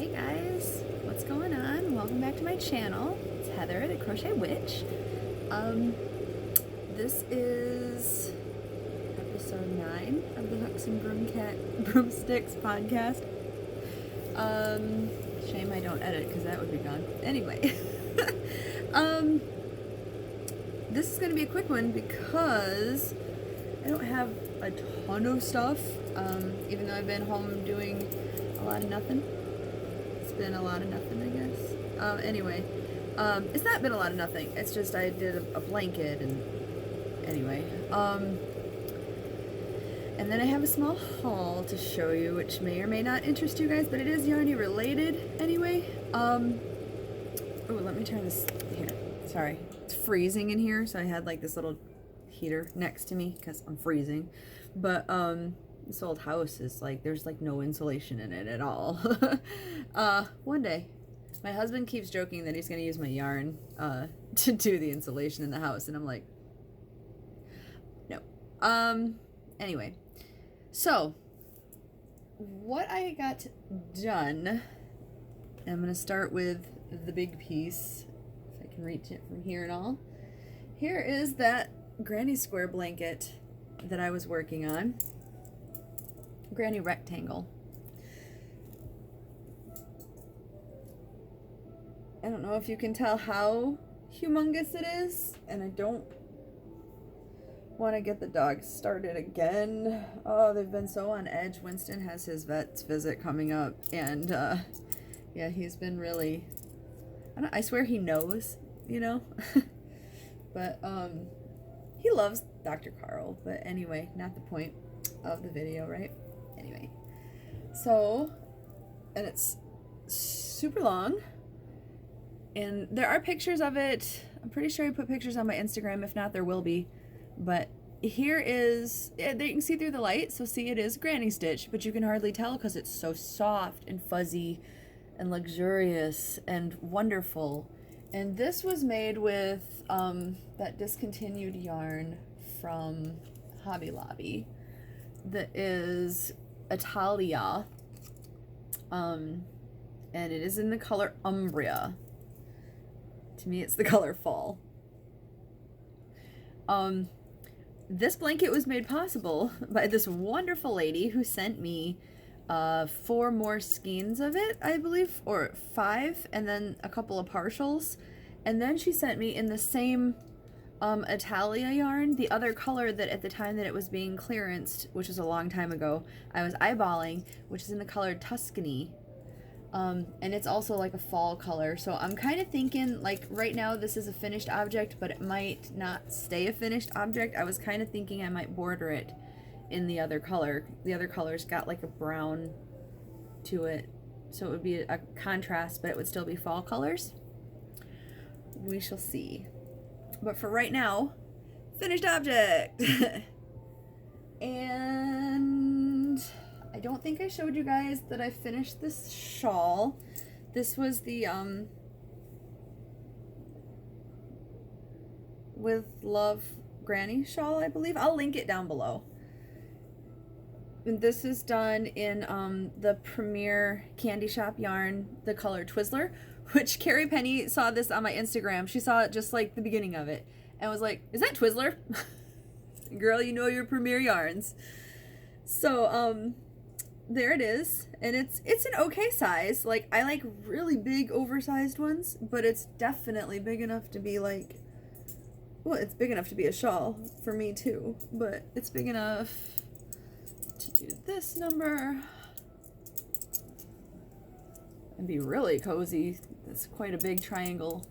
Hey guys, what's going on? Welcome back to my channel. It's Heather, the Crochet Witch. This is episode 9 of the Hooks and Broomsticks podcast. Shame I don't edit because that would be gone. Anyway, this is going to be a quick one because I don't have a ton of stuff, even though I've been home doing a lot of nothing. It's been a lot of nothing, I guess. Anyway, it's not been a lot of nothing. It's just I did a blanket, and anyway. And then I have a small haul to show you, which may or may not interest you guys, but it is yarny related anyway. Oh, let me turn this here. Sorry, it's freezing in here, so I had like this little heater next to me because I'm freezing. But this old house is like, there's like no insulation in it at all. One day, my husband keeps joking that he's going to use my yarn to do the insulation in the house, and I'm like, no. Anyway, so what I got done, I'm going to start with the big piece, if I can reach it from here and all. Here is that granny square blanket that I was working on. Granny rectangle. I don't know if you can tell how humongous it is, and I don't want to get the dogs started again. Oh, they've been so on edge. Winston has his vet's visit coming up, and yeah, he's been really, I swear he knows, you know. But he loves Dr. Carl, but anyway, not the point of the video, right? Anyway, so, and it's super long, and there are pictures of it. I'm pretty sure I put pictures on my Instagram. If not, there will be. But here is, you can see through the light, so see, it is granny stitch, but you can hardly tell because it's so soft and fuzzy and luxurious and wonderful. And this was made with that discontinued yarn from Hobby Lobby that is Italia, and it is in the color Umbria. To me, it's the color fall. This blanket was made possible by this wonderful lady who sent me 4 more skeins of it, I believe, or 5, and then a couple of partials. And then she sent me in the same Italia yarn, the other color that at the time that it was being clearanced, which was a long time ago, I was eyeballing, which is in the color Tuscany. And it's also like a fall color. So I'm kind of thinking, like, right now this is a finished object, but it might not stay a finished object. I was kind of thinking I might border it in the other color. The other color's got like a brown to it, so it would be a contrast, but it would still be fall colors. We shall see. But for right now, finished object. And I don't think I showed you guys that I finished this shawl. This was the With Love Granny shawl, I believe. I'll link it down below. And this is done in the Premier Candy Shop yarn, the color Twizzler, which Carrie Penny saw this on my Instagram. She saw it just like the beginning of it and was like, is that Twizzler? Girl, you know your Premier yarns. So there it is, and it's an okay size. Like, I like really big oversized ones, but it's definitely big enough to be like, well, it's big enough to be a shawl for me too, but it's big enough to do this number and be really cozy. It's quite a big triangle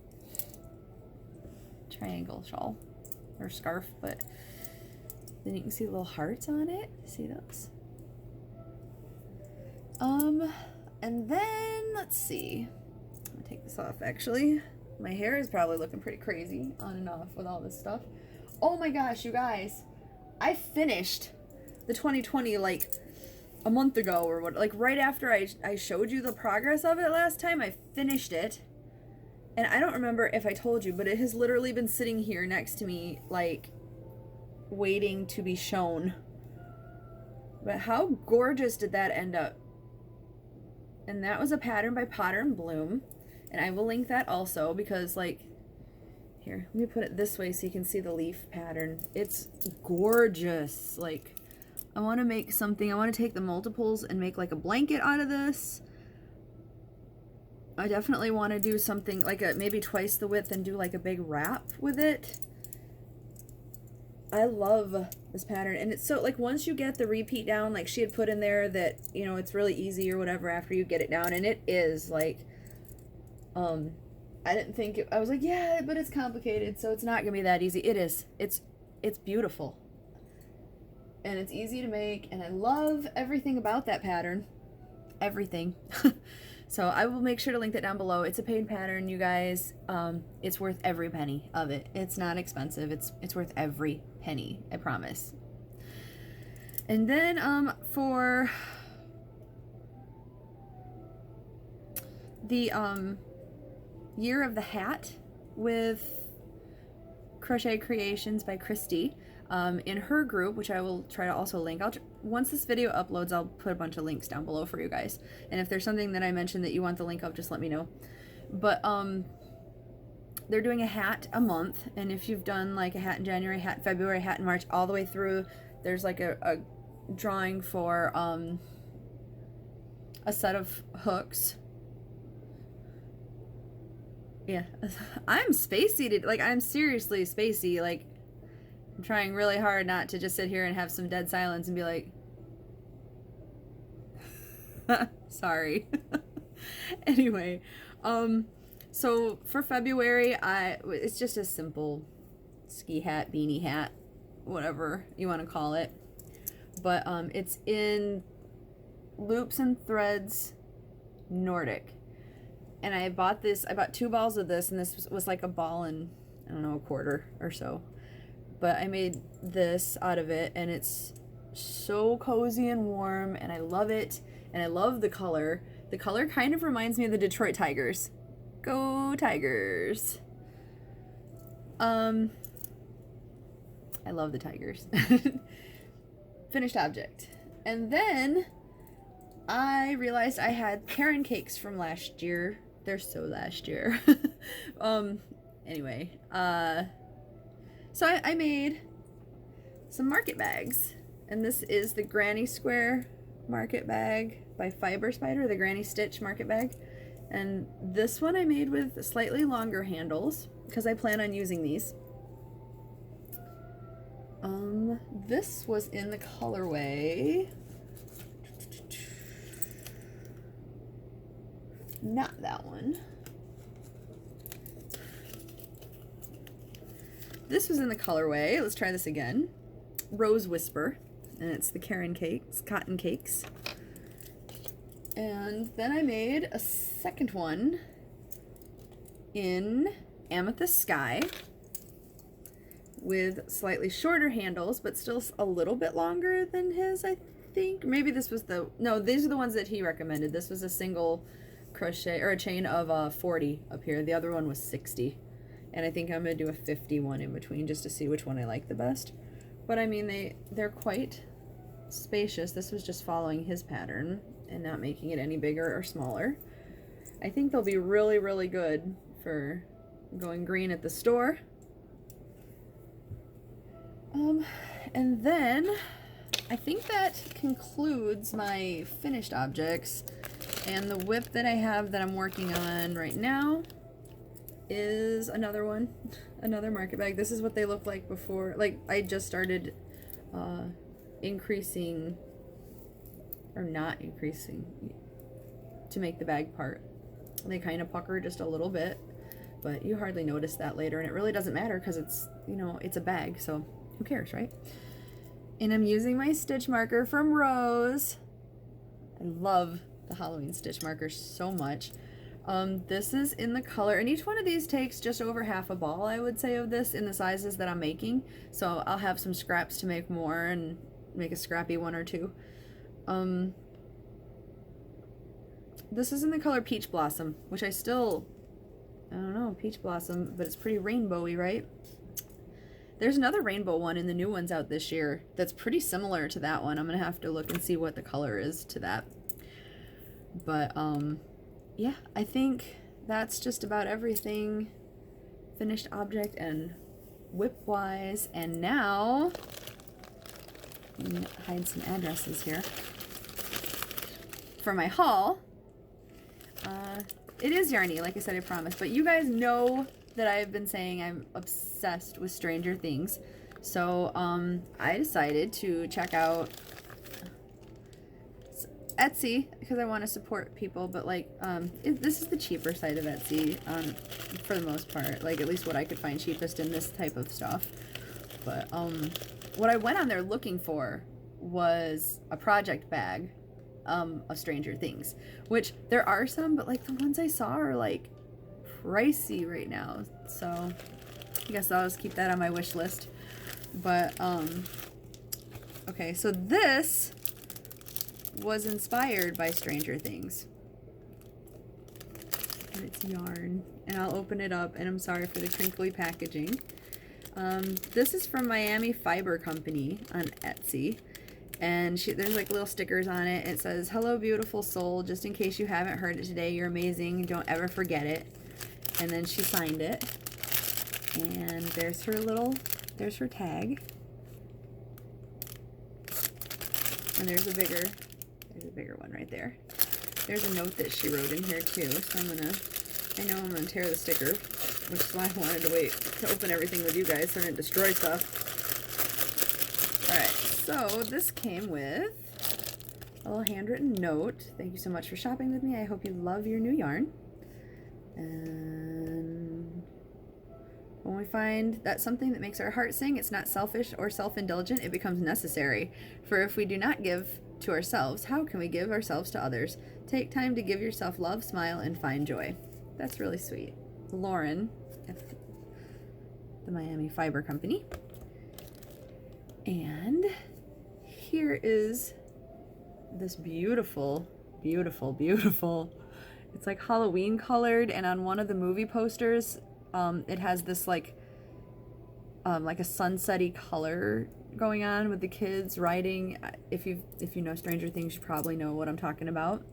shawl or scarf, but then you can see the little hearts on it. See those? And then let's see. I'm gonna take this off actually. My hair is probably looking pretty crazy on and off with all this stuff. Oh my gosh, you guys, I finished the 2020 like a month ago or what, like right after I showed you the progress of it last time. I finished it, and I don't remember if I told you, but it has literally been sitting here next to me like waiting to be shown. But how gorgeous did that end up? And that was a pattern by Potter and Bloom. And I will link that also because, like, here, let me put it this way so you can see the leaf pattern. It's gorgeous. Like, I want to make something. I want to take the multiples and make like a blanket out of this. I definitely want to do something like a maybe twice the width and do like a big wrap with it. I love this pattern. And it's so, like, once you get the repeat down, like she had put in there that, you know, it's really easy or whatever after you get it down. And it is, like, I didn't think it, I was like, yeah, but it's complicated, so it's not gonna be that easy. It is. It's beautiful. And it's easy to make, and I love everything about that pattern. Everything. So I will make sure to link that down below. It's a paid pattern, you guys. It's worth every penny of it. It's not expensive. It's worth every penny, I promise. And then for the Year of the Hat with Crochet Creations by Christy, in her group, which I will try to also link. Once this video uploads, I'll put a bunch of links down below for you guys. And if there's something that I mentioned that you want the link of, just let me know. But they're doing a hat a month, and if you've done like a hat in January, hat in February, hat in March, all the way through, there's like a drawing for a set of hooks. Yeah, I'm spacey, like I'm seriously spacey, like I'm trying really hard not to just sit here and have some dead silence and be like, sorry. Anyway, so for February, it's just a simple ski hat, beanie hat, whatever you want to call it. But it's in Loops and Threads Nordic. And I bought 2 balls of this, and this was like a ball and, I don't know, a quarter or so. But I made this out of it, and it's so cozy and warm, and I love it. And I love the color. The color kind of reminds me of the Detroit Tigers. Go Tigers. I love the Tigers. Finished object. And then I realized I had Karen cakes from last year. They're so last year. Anyway, so I made some market bags, and this is the Granny Square market bag by Fiber Spider, the Granny Stitch market bag. And this one I made with slightly longer handles because I plan on using these. This was in the colorway, not that one. This was in the colorway, let's try this again, Rose Whisper, and it's the Karen cakes, cotton cakes. And then I made a second one in Amethyst Sky with slightly shorter handles, but still a little bit longer than his, I think. Maybe this was no, these are the ones that he recommended. This was a single crochet, or a chain of 40 up here. The other one was 60. And I think I'm going to do a 51 in between just to see which one I like the best. But I mean, they're quite spacious. This was just following his pattern and not making it any bigger or smaller. I think they'll be really, really good for going green at the store. And then I think that concludes my finished objects. And the whip that I have that I'm working on right now is another one, another market bag. This is what they look like before. Like, I just started increasing, or not increasing, to make the bag part. They kind of pucker just a little bit, but you hardly notice that later, and it really doesn't matter because it's, you know, it's a bag, so who cares, right? And I'm using my stitch marker from Rose. I love the Halloween stitch markers so much. This is in the color, and each one of these takes just over half a ball, I would say, of this in the sizes that I'm making. So I'll have some scraps to make more and make a scrappy one or two. This is in the color Peach Blossom, which I don't know, Peach Blossom, but it's pretty rainbowy, right? There's another rainbow one in the new ones out this year that's pretty similar to that one. I'm gonna have to look and see what the color is to that. But yeah, I think that's just about everything finished object and whip wise. And now hide some addresses here for my haul. It is yarny, like I said, I promise, but you guys know that I've been saying I'm obsessed with Stranger Things, so I decided to check out Etsy because I want to support people, but like this is the cheaper side of Etsy for the most part, like at least what I could find cheapest in this type of stuff. But what I went on there looking for was a project bag of Stranger Things, which there are some, but like the ones I saw are like pricey right now, so I guess I'll just keep that on my wish list. But okay, so this was inspired by Stranger Things, and it's yarn, and I'll open it up, and I'm sorry for the crinkly packaging. This is from Miami Fiber Company on Etsy, and there's like little stickers on it. It says, "Hello beautiful soul, just in case you haven't heard it today, you're amazing, don't ever forget it." And then she signed it, and there's her tag, and there's a bigger one right there. There's a note that she wrote in here too, so I know I'm gonna tear the sticker, which is why I wanted to wait to open everything with you guys so I didn't destroy stuff. Alright, so this came with a little handwritten note. "Thank you so much for shopping with me. I hope you love your new yarn. And when we find that something that makes our heart sing, it's not selfish or self-indulgent, it becomes necessary. For if we do not give to ourselves, how can we give ourselves to others? Take time to give yourself love, smile, and find joy." That's really sweet. Lauren at the Miami Fiber Company. And here is this beautiful, beautiful, beautiful, it's like Halloween colored, and on one of the movie posters, it has this like a sunsetty color going on with the kids riding. If you know Stranger Things, you probably know what I'm talking about.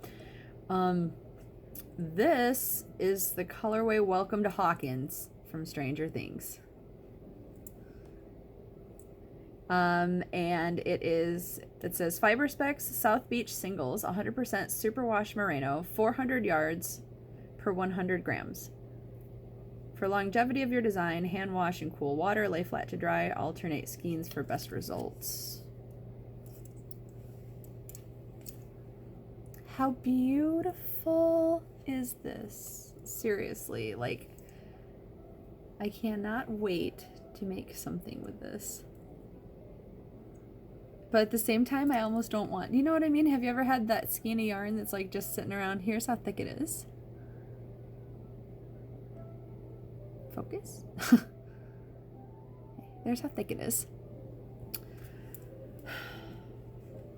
This is the colorway Welcome to Hawkins from Stranger Things. And it says Fiber Specs South Beach Singles 100% Superwash Merino, 400 yards per 100 grams. For longevity of your design, hand wash in cool water, lay flat to dry, alternate skeins for best results. How beautiful is this? Seriously, like, I cannot wait to make something with this. But at the same time, I almost don't want, you know what I mean? Have you ever had that skein of yarn that's like just sitting around? Here's how thick it is. Focus. There's how thick it is.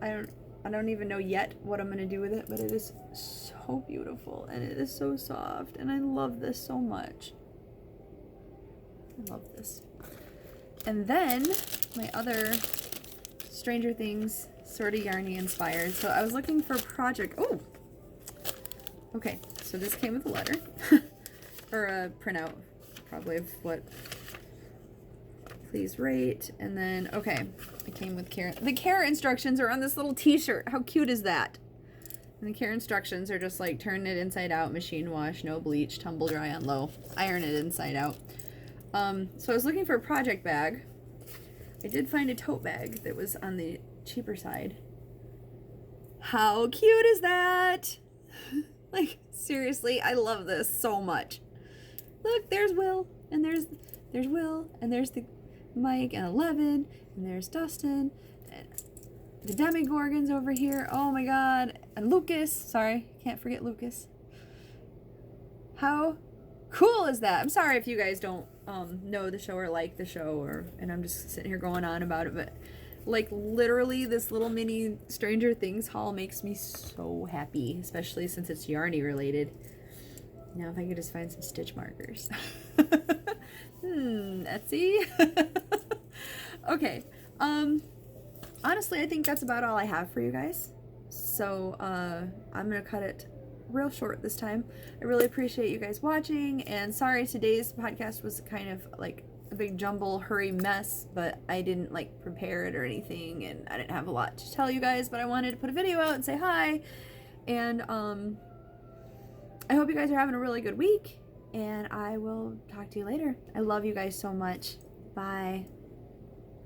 I don't even know yet what I'm gonna do with it, but it is so beautiful and it is so soft, and I love this so much. I love this. And then my other Stranger Things sort of yarny inspired. So I was looking for a project. Oh, okay. So this came with a letter or a printout, probably, of what. Please rate. And then okay, it came with care. The care instructions are on this little T-shirt. How cute is that? And the care instructions are just like turn it inside out, machine wash, no bleach, tumble dry on low, iron it inside out. So I was looking for a project bag. I did find a tote bag that was on the cheaper side. How cute is that? Like, seriously, I love this so much. Look, there's Will, and there's Will, and there's the Mike and 11, and there's Dustin, and the Demigorgons over here. Oh my god. And Lucas. Sorry, can't forget Lucas. How cool is that? I'm sorry if you guys don't know the show or like the show, and I'm just sitting here going on about it, but like literally this little mini Stranger Things haul makes me so happy, especially since it's yarny related. Now if I could just find some stitch markers. Etsy. Okay, honestly I think that's about all I have for you guys, so I'm gonna cut it real short this time. I really appreciate you guys watching, and sorry today's podcast was kind of like a big jumble hurry mess, but I didn't like prepare it or anything, and I didn't have a lot to tell you guys, but I wanted to put a video out and say hi. And I hope you guys are having a really good week, and I will talk to you later. I love you guys so much. Bye.